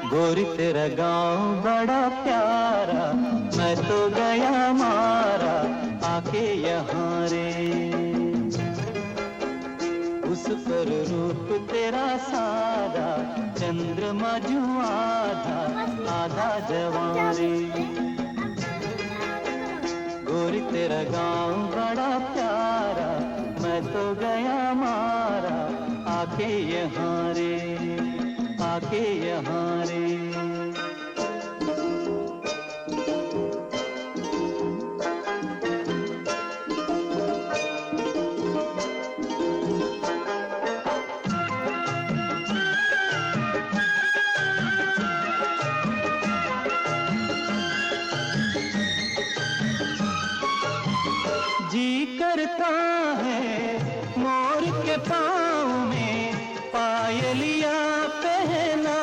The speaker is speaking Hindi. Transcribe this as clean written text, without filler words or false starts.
गोरी तेरा गांव बड़ा प्यारा, मैं तो गया मारा आके यहाँ रे। उस पर रूप तेरा सारा, चंद्रमा जो आधा आधा जवां रे। गोरी तेरा गांव बड़ा प्यारा, मैं तो गया मारा आके यहाँ रे, आके यहाँ रे। जी करता है मोर के पाँव में पायलिया पहना